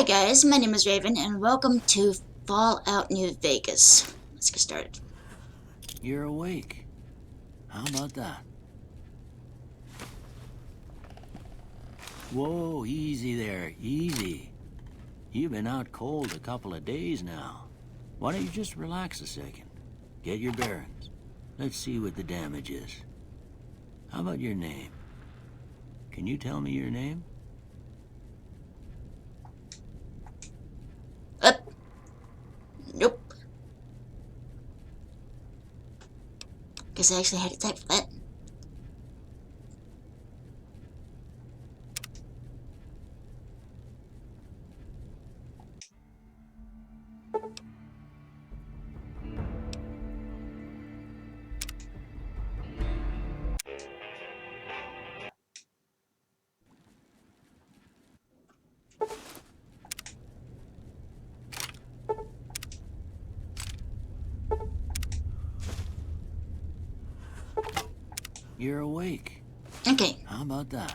Hi guys, my name is Raven and welcome to Fallout New Vegas. Let's get started. You're awake. How about that? Whoa, easy there, easy. You've been out cold a couple of days now. Why don't you just relax a second? Get your bearings. Let's see what the damage is. How about your name? Can you tell me your name? Up. Nope. Guess I actually had to type for that. You're awake. Okay. How about that?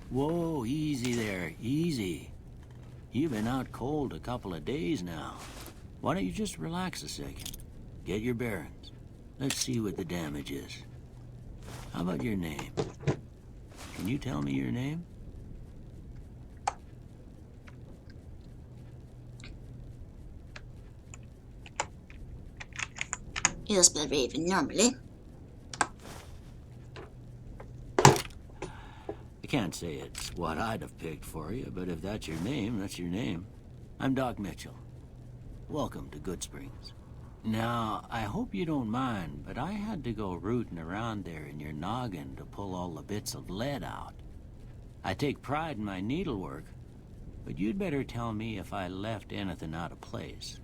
Whoa, easy there, easy. You've been out cold a couple of days now. Why don't you just relax a second? Get your bearings. Let's see what the damage is. How about your name? Can you tell me your name? You'll spell Raven normally. I can't say it's what I'd have picked for you, but if that's your name, that's your name. I'm Doc Mitchell. Welcome to Goodsprings. Now, I hope you don't mind, but I had to go rooting around there in your noggin to pull all the bits of lead out. I take pride in my needlework, but you'd better tell me if I left anything out of place.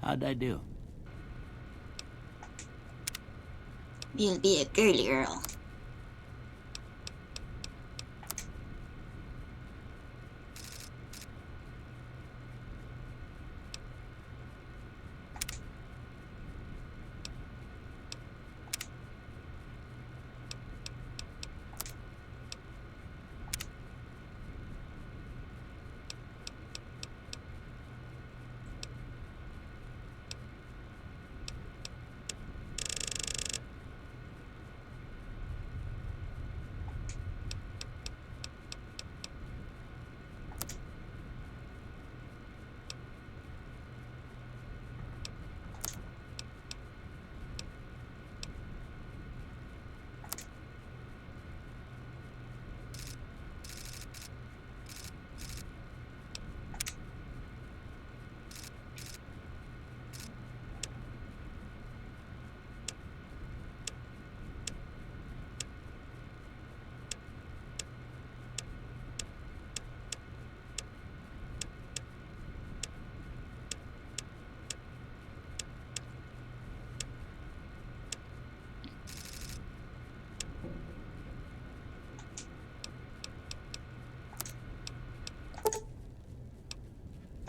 How'd I do? You'll be a girly girl.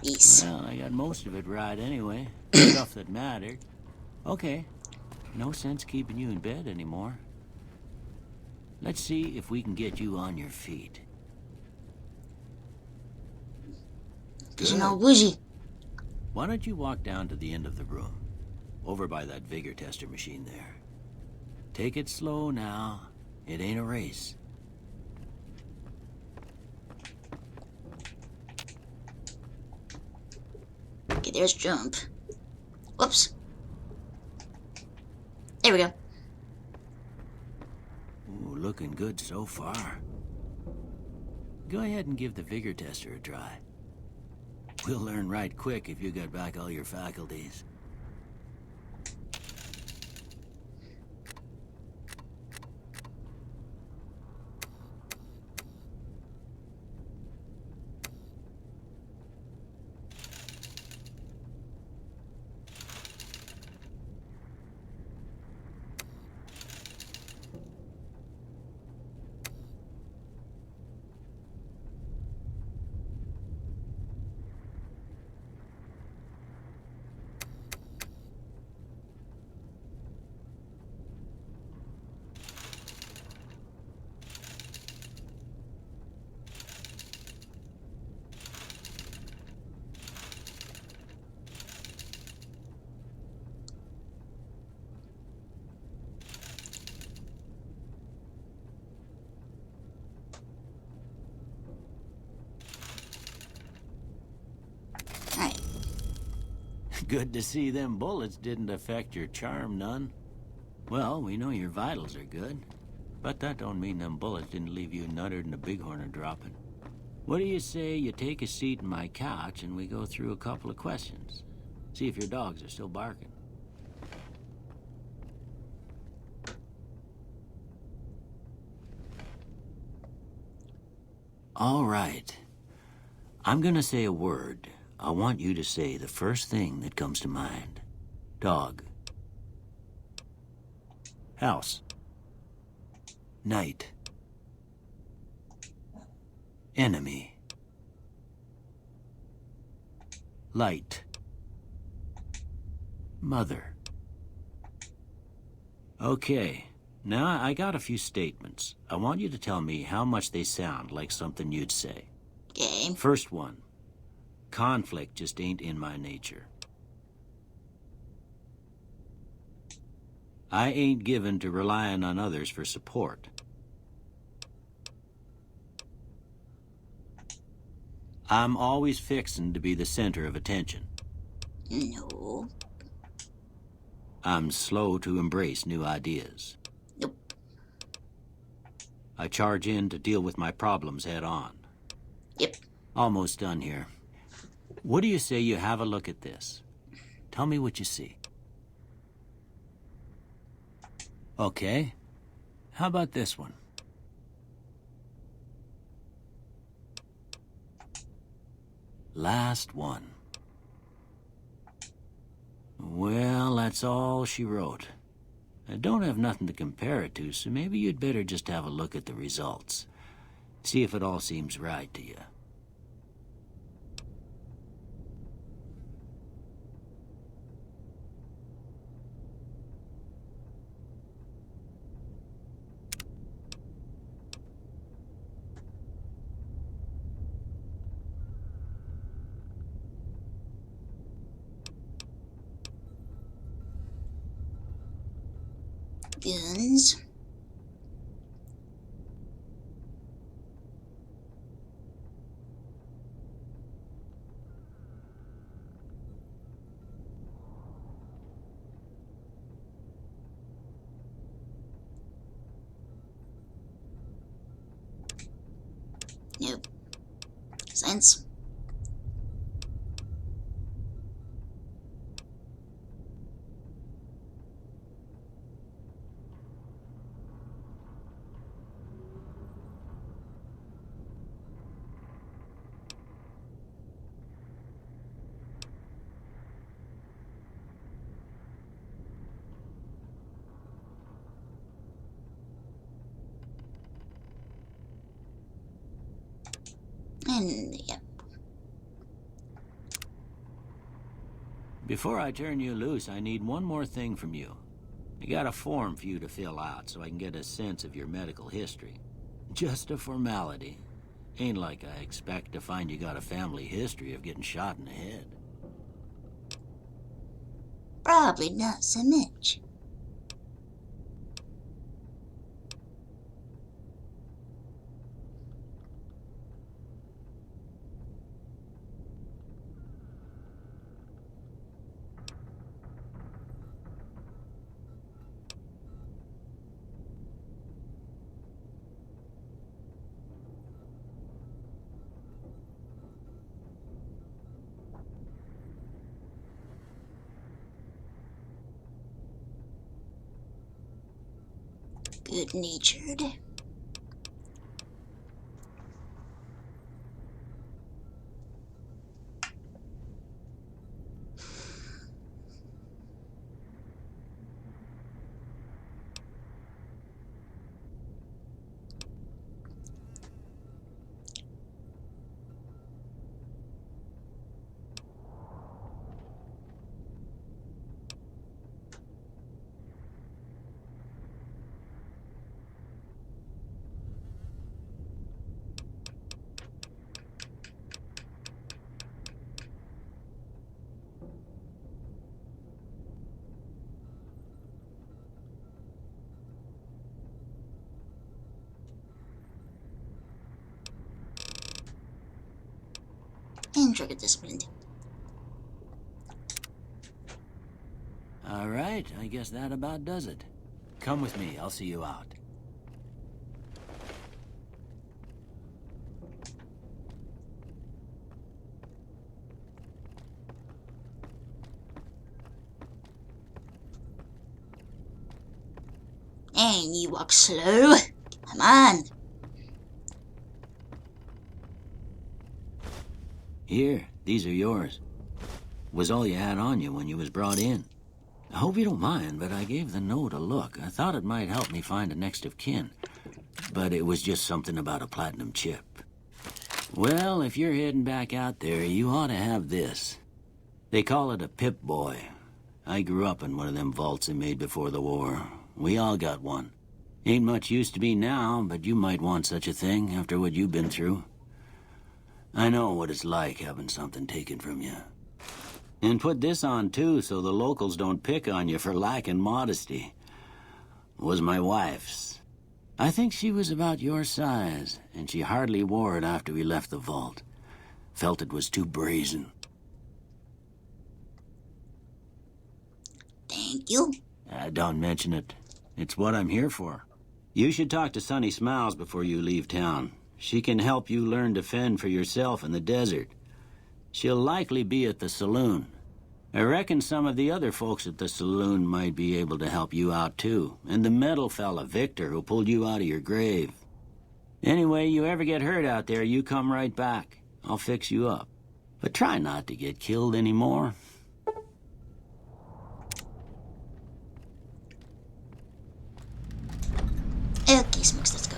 Peace. Well, I got most of it right anyway. Stuff that mattered. Okay, no sense keeping you in bed anymore. Let's see if we can get you on your feet. Cause you know bougie. Why don't you walk down to the end of the room? Over by that vigor tester machine there. Take it slow now. It ain't a race. Okay, there's jump. Whoops. There we go. Ooh, looking good so far. Go ahead and give the vigor tester a try. We'll learn right quick if you got back all your faculties. Good to see them bullets didn't affect your charm none. Well, we know your vitals are good, but that don't mean them bullets didn't leave you nuttered and a bighorn a dropping. What do you say you take a seat in my couch and we go through a couple of questions? See if your dogs are still barking. All right. I'm gonna say a word. I want you to say the first thing that comes to mind. Dog. House. Night. Enemy. Light. Mother. Okay. Now, I got a few statements. I want you to tell me how much they sound like something you'd say. Okay. First one. Conflict just ain't in my nature. I ain't given to relying on others for support. I'm always fixin' to be the center of attention. No. I'm slow to embrace new ideas. Nope. I charge in to deal with my problems head on. Yep. Almost done here. What do you say you have a look at this? Tell me what you see. Okay. How about this one? Last one. Well, that's all she wrote. I don't have nothing to compare it to, so maybe you'd better just have a look at the results. See if it all seems right to you. Guns. Nope. Sense. And, yep. Before I turn you loose, I need one more thing from you. I got a form for you to fill out so I can get a sense of your medical history. Just a formality. Ain't like I expect to find you got a family history of getting shot in the head. Probably not so much. Good-natured. And trigger disciplined. All right, I guess that about does it. Come with me, I'll see you out. And you walk slow. Come on. Here, these are yours. Was all you had on you when you was brought in. I hope you don't mind, but I gave the note a look. I thought it might help me find a next of kin. But it was just something about a platinum chip. Well, if you're heading back out there, you ought to have this. They call it a Pip-Boy. I grew up in one of them vaults they made before the war. We all got one. Ain't much use to me now, but you might want such a thing after what you've been through. I know what it's like having something taken from you. And put this on, too, so the locals don't pick on you for lacking modesty. Was my wife's. I think she was about your size, and she hardly wore it after we left the vault. Felt it was too brazen. Thank you. Don't mention it. It's what I'm here for. You should talk to Sunny Smiles before you leave town. She can help you learn to fend for yourself in the desert. She'll likely be at the saloon. I reckon some of the other folks at the saloon might be able to help you out, too. And the metal fella, Victor, who pulled you out of your grave. Anyway, you ever get hurt out there, you come right back. I'll fix you up. But try not to get killed anymore. Okay, Smokes, let's go.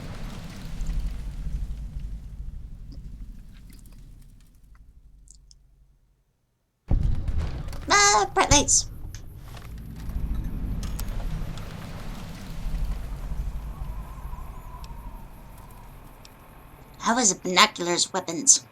Ah, bright lights. How is binoculars weapons?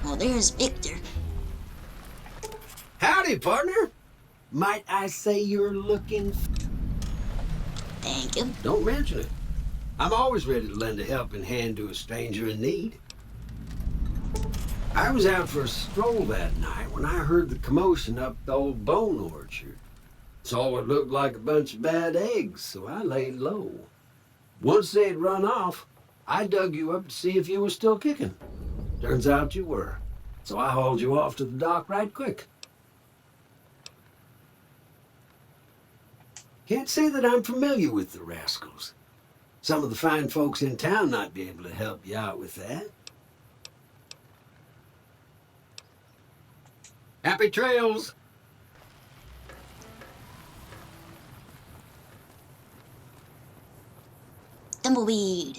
Well, there's Victor. Howdy, partner. Might I say you're looking... Thank you. Don't mention it. I'm always ready to lend a helping hand to a stranger in need. I was out for a stroll that night when I heard the commotion up the old bone orchard. Saw what looked like a bunch of bad eggs, so I laid low. Once they'd run off, I dug you up to see if you were still kicking. Turns out you were, so I hauled you off to the dock right quick. Can't say that I'm familiar with the rascals. Some of the fine folks in town might be able to help you out with that. Happy trails! Tumbleweed.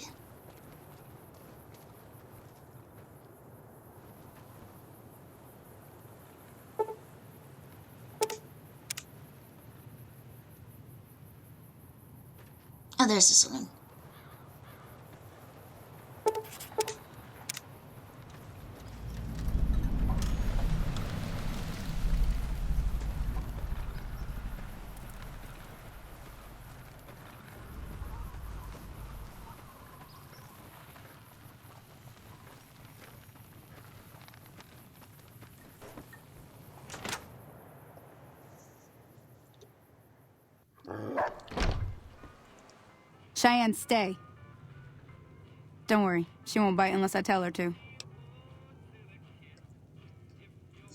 Oh, there's the saloon. Cheyenne, stay. Don't worry, she won't bite unless I tell her to.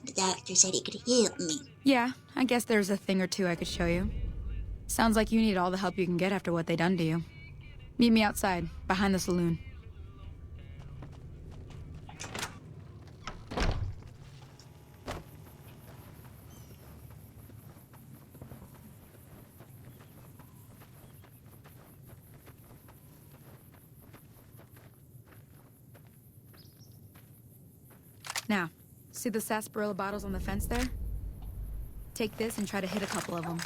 The doctor said he could heal me. Yeah, I guess there's a thing or two I could show you. Sounds like you need all the help you can get after what they done to you. Meet me outside, behind the saloon. Now, see the sarsaparilla bottles on the fence there? Take this and try to hit a couple of them.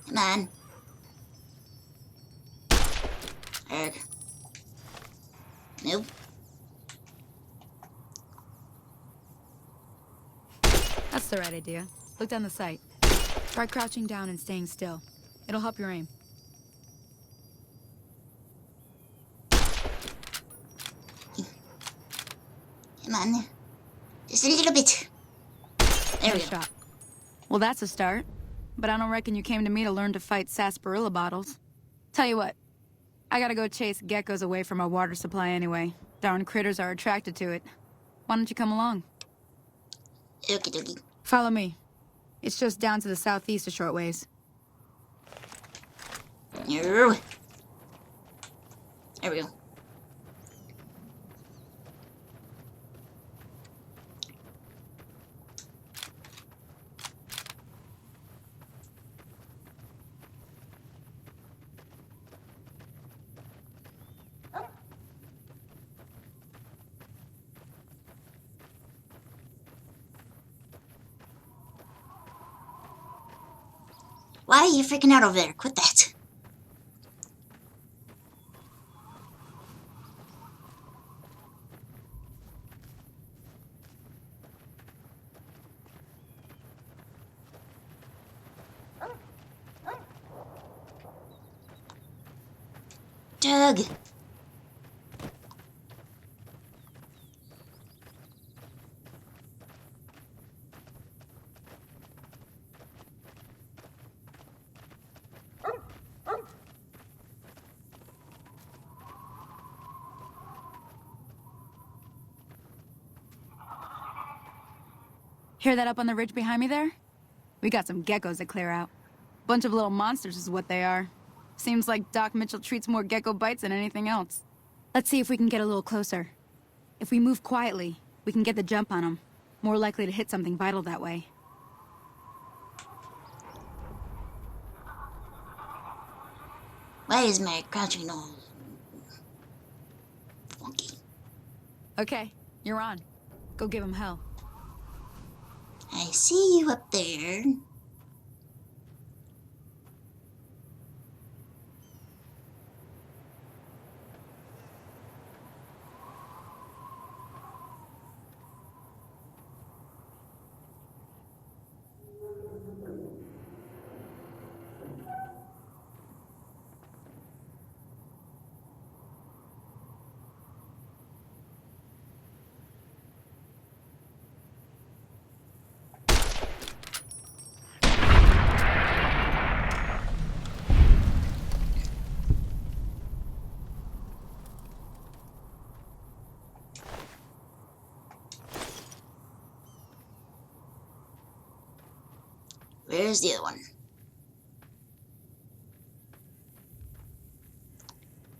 Come on. Erg. Nope. That's the right idea. Look down the sight. Try crouching down and staying still. It'll help your aim. Come on. Just a little bit. There we Nice go. shot. Well, that's a start. But I don't reckon you came to me to learn to fight sarsaparilla bottles. Tell you what, I gotta go chase geckos away from our water supply anyway. Darn critters are attracted to it. Why don't you come along? Okie dokie. Follow me. It's just down to the southeast a short ways. No. There we go. Why are you freaking out over there? Quit that. Doug. Hear that up on the ridge behind me there? We got some geckos to clear out. Bunch of little monsters is what they are. Seems like Doc Mitchell treats more gecko bites than anything else. Let's see if we can get a little closer. If we move quietly, we can get the jump on them. More likely to hit something vital that way. Why is my crouching all funky? Okay, you're on. Go give him hell. I see you up there. Where's the other one?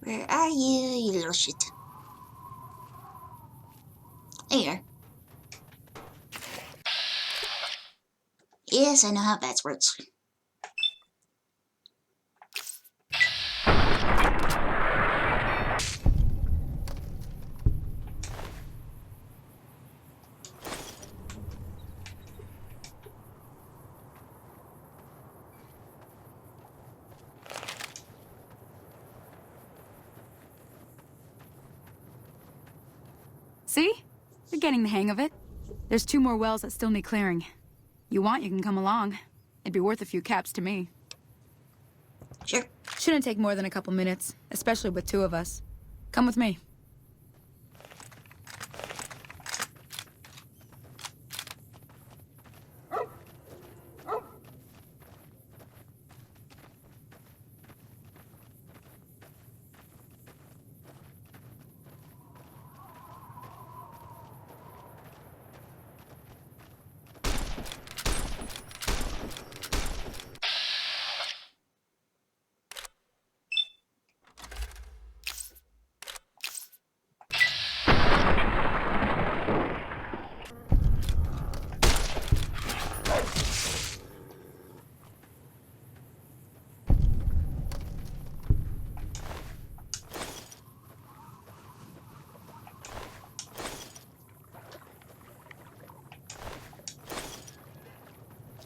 Where are you, you little shit? There you are. Yes, I know how that works. See? You're getting the hang of it. There's 2 more wells that still need clearing. You want, you can come along. It'd be worth a few caps to me. Sure. Shouldn't take more than a couple minutes, especially with 2 of us. Come with me.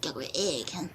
Go with egg, huh?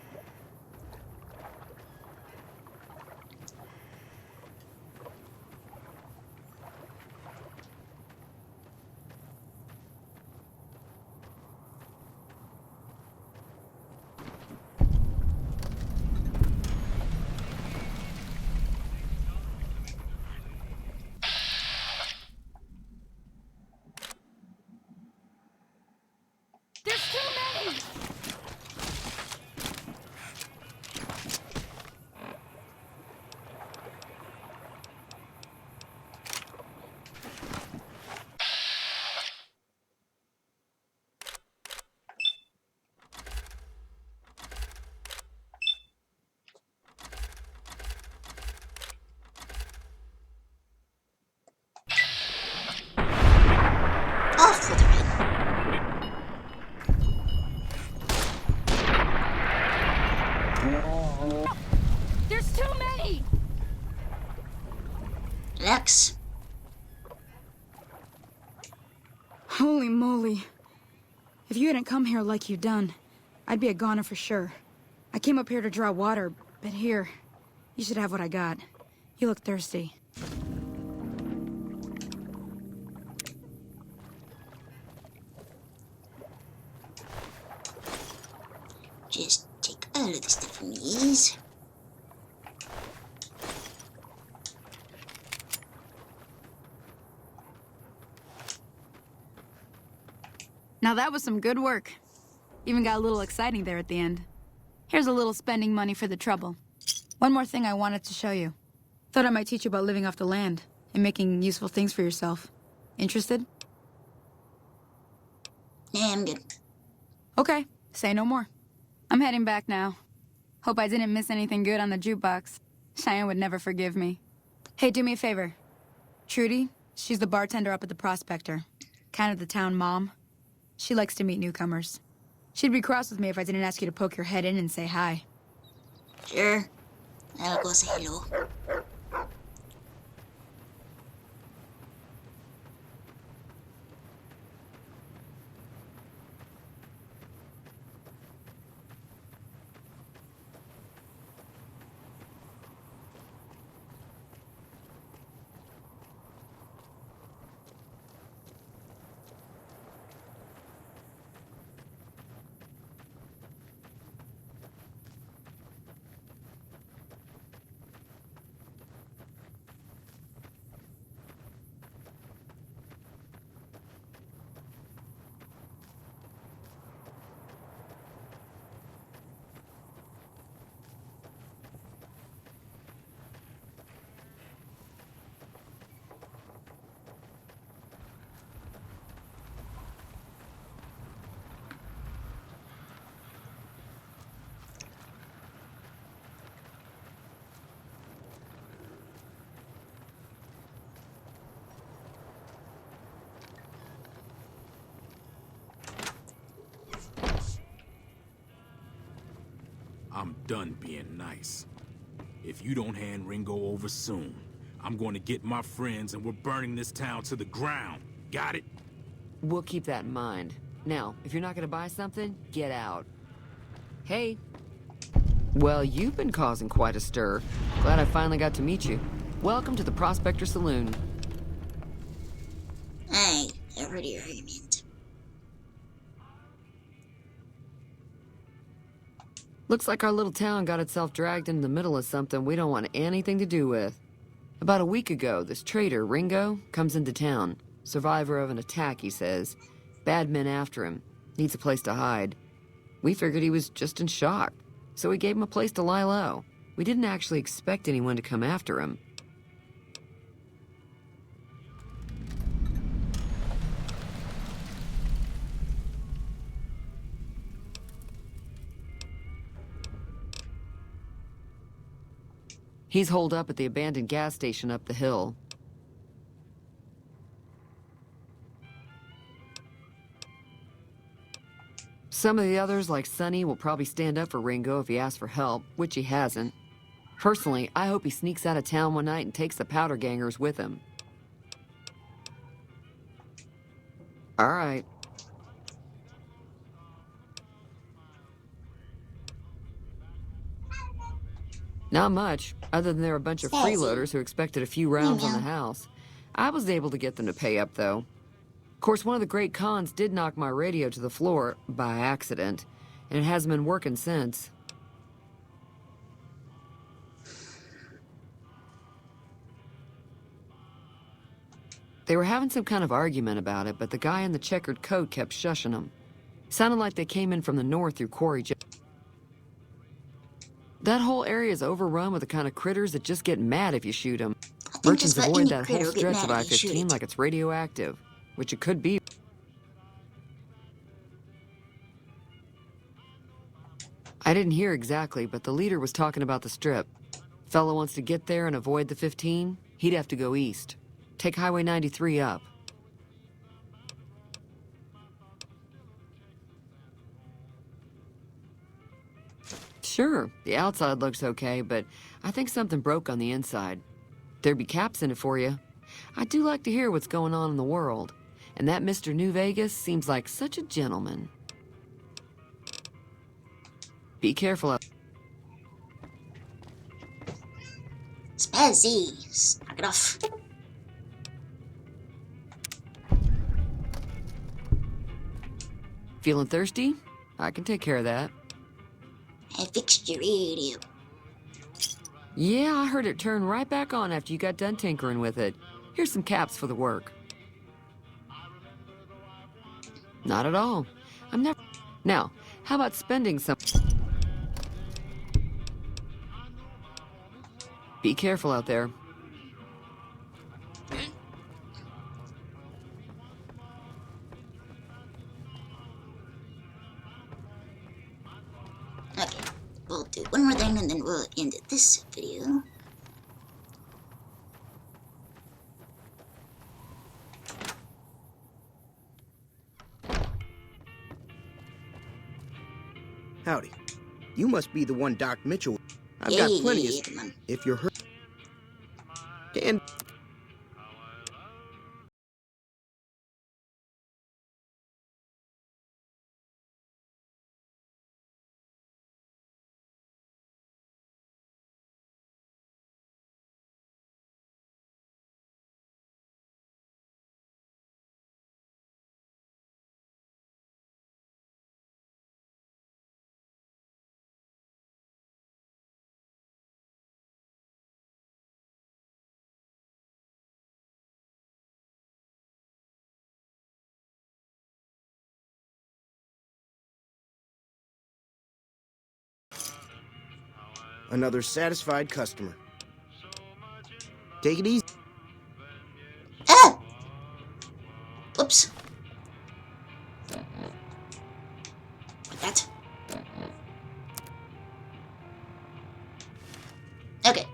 There's too many! Relax. Holy moly. If you hadn't come here like you done, I'd be a goner for sure. I came up here to draw water, but here, you should have what I got. You look thirsty. Just take all of the stuff from these. Now that was some good work. Even got a little exciting there at the end. Here's a little spending money for the trouble. One more thing I wanted to show you. Thought I might teach you about living off the land and making useful things for yourself. Interested? Nah, I'm good. Okay, say no more. I'm heading back now. Hope I didn't miss anything good on the jukebox. Cheyenne would never forgive me. Hey, do me a favor. Trudy, she's the bartender up at the Prospector. Kind of the town mom. She likes to meet newcomers. She'd be cross with me if I didn't ask you to poke your head in and say hi. Sure. I'll go say hello. I'm done being nice. If you don't hand Ringo over soon, I'm going to get my friends and we're burning this town to the ground. Got it? We'll keep that in mind. Now, if you're not gonna buy something, get out. Hey. Well, you've been causing quite a stir. Glad I finally got to meet you. Welcome to the Prospector Saloon. I heard your argument. Looks like our little town got itself dragged into the middle of something we don't want anything to do with. About a week ago, this traitor, Ringo, comes into town. Survivor of an attack, he says. Bad men after him. Needs a place to hide. We figured he was just in shock, so we gave him a place to lie low. We didn't actually expect anyone to come after him. He's holed up at the abandoned gas station up the hill. Some of the others, like Sonny, will probably stand up for Ringo if he asks for help, which he hasn't. Personally, I hope he sneaks out of town one night and takes the powder gangers with him. All right. Not much, other than they're a bunch of freeloaders who expected a few rounds on the house. I was able to get them to pay up, though. Of course, one of the great cons did knock my radio to the floor, by accident, and it hasn't been working since. They were having some kind of argument about it, but the guy in the checkered coat kept shushing them. Sounded like they came in from the north through Quarry J. That whole area is overrun with the kind of critters that just get mad if you shoot them. Merchants avoid that whole stretch of I-15 like it's radioactive, which it could be. I didn't hear exactly, but the leader was talking about the strip. Fellow wants to get there and avoid the 15, he'd have to go east. Take Highway 93 up. Sure, the outside looks okay, but I think something broke on the inside. There'd be caps in it for you. I do like to hear what's going on in the world, and that Mr. New Vegas seems like such a gentleman. Be careful out. Spazzy. Knock it off. Feeling thirsty? I can take care of that. I fixed your radio. Yeah, I heard it turn right back on after you got done tinkering with it. Here's some caps for the work. Not at all. I'm never... Now, how about spending some... Be careful out there. Okay, we'll do one more thing and then we'll end this video. Howdy. You must be the one Doc Mitchell. I've got plenty of... Come on. If you're hurt... And... Another satisfied customer. Take it easy. Ah! Whoops. Like that. Okay.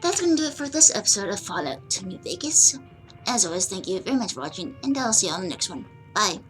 That's gonna do it for this episode of Fallout New Vegas. As always, thank you very much for watching, and I'll see you on the next one. Bye.